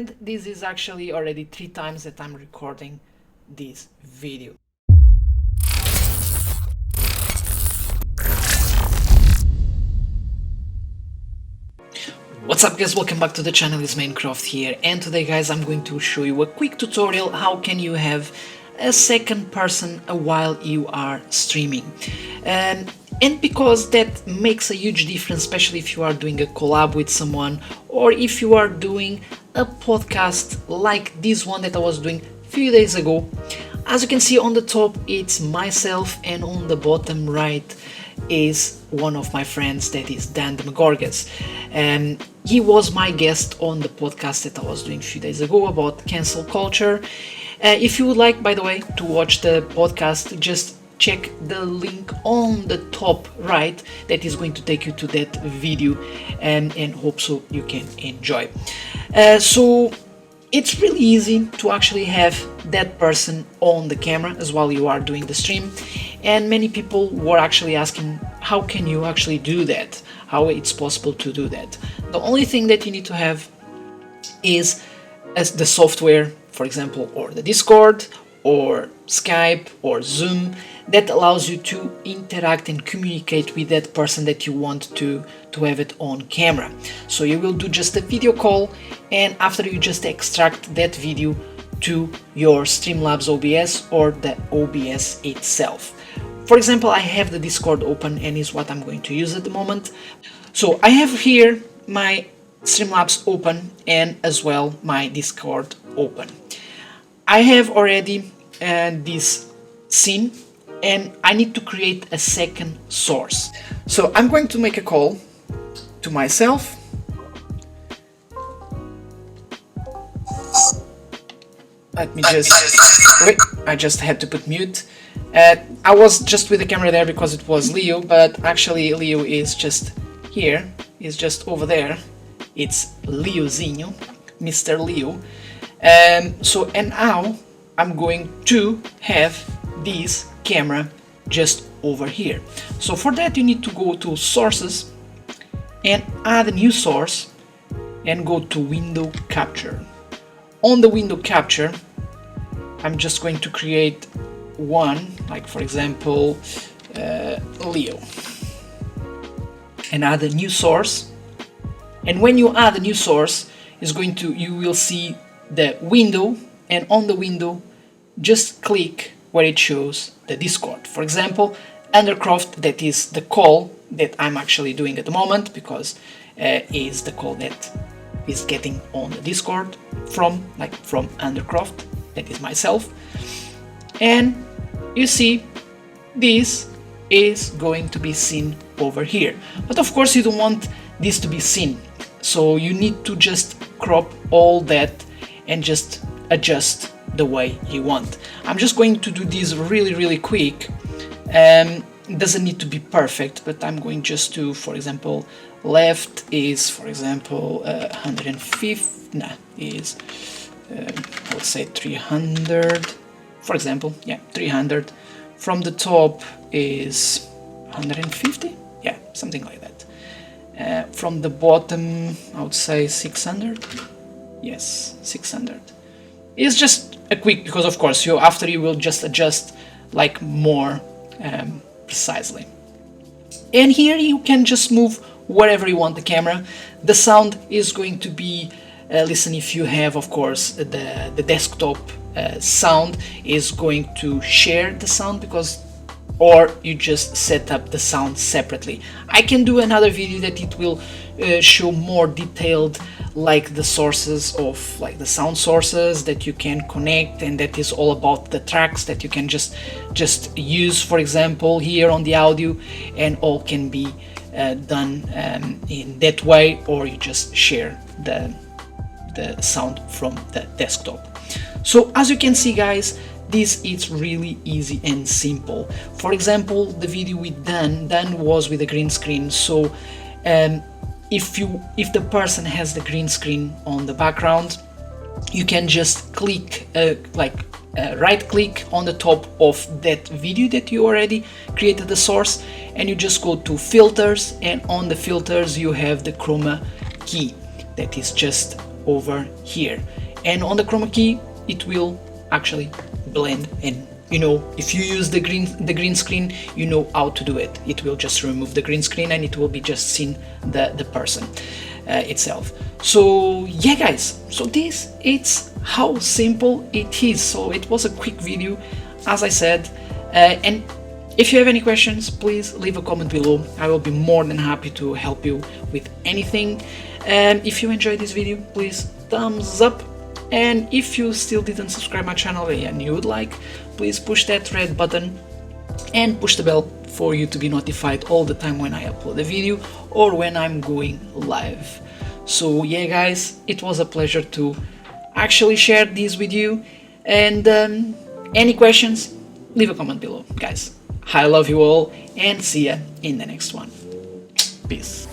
And this is actually already 3 times that I'm recording this video. What's up guys, welcome back to the channel. It's Minecraft here, and today guys I'm going to show you a quick tutorial how can you have a second person while you are streaming. And because that makes a huge difference, especially if you are doing a collab with someone or if you are doing a podcast like this one that I was doing a few days ago. As you can see on the top it's myself, and on the bottom right is one of my friends, that is Demogorgus. He was my guest on the podcast that I was doing a few days ago about cancel culture. If you would like, by the way, to watch the podcast, just check the link on the top right that is going to take you to that video, and hope so you can enjoy. So it's really easy to actually have that person on the camera as while you are doing the stream, and many people were actually asking how can you actually do that, how it's possible to do that. The only thing that you need to have is the software, for example, or the Discord or Skype or Zoom, that allows you to interact and communicate with that person that you want to have it on camera. So you will do just a video call, and after you just extract that video to your Streamlabs OBS or the OBS itself. For example, I have the Discord open and is what I'm going to use at the moment. So I have here my Streamlabs open and as well my Discord open. I have already this scene, and I need to create a second source. So I'm going to make a call to myself. Let me just wait, I just had to put mute. I was just with the camera there because it was Leo, but actually Leo is just here, is just over there. It's Leozinho, Mr. Leo. So, and now I'm going to have this camera just over here. So for that you need to go to sources and add a new source and go to window capture. On the window capture I'm just going to create one, like for example Leo, and add a new source. And when you add a new source, you will see the window, and on the window just click where it shows the Discord. For example, Undercroft, that is the call that I'm actually doing at the moment, because is the call that is getting on the Discord from Undercroft, that is myself. And you see this is going to be seen over here, but of course you don't want this to be seen, so you need to just crop all that and just adjust the way you want. I'm just going to do this really quick. It doesn't need to be perfect, but I'm going just to, for example, left is, for example, 150, is let's say 300, for example, yeah, 300. From the top is 150, yeah, something like that. From the bottom I would say 600, yes, 600. It's just a quick, because of course after you will just adjust like more precisely. And here you can just move wherever you want the camera. The sound is going to be listen, if you have of course the desktop sound is going to share the sound, because or you just set up the sound separately. I can do another video that it will show more detailed, like the sources of, like the sound sources that you can connect, and that is all about the tracks that you can just use, for example, here on the audio, and all can be done in that way, or you just share the sound from the desktop. So as you can see guys, this is really easy and simple. For example, the video with Dan was with a green screen, so if the person has the green screen on the background, you can just click right click on the top of that video that you already created the source, and you just go to filters, and on the filters you have the chroma key that is just over here. and on the chroma key it will actually blend in. You know, if you use the green screen, you know how to do it. It will just remove the green screen and it will be just seen the person itself. So yeah guys, so this it's how simple it is. So it was a quick video, as I said, and if you have any questions, please leave a comment below. I will be more than happy to help you with anything. If you enjoyed this video, please thumbs up, and if you still didn't subscribe my channel and you would like, please push that red button and push the bell for you to be notified all the time when I upload a video or when I'm going live. So yeah guys, it was a pleasure to actually share this with you, and any questions, leave a comment below guys. I love you all and see ya in the next one. Peace.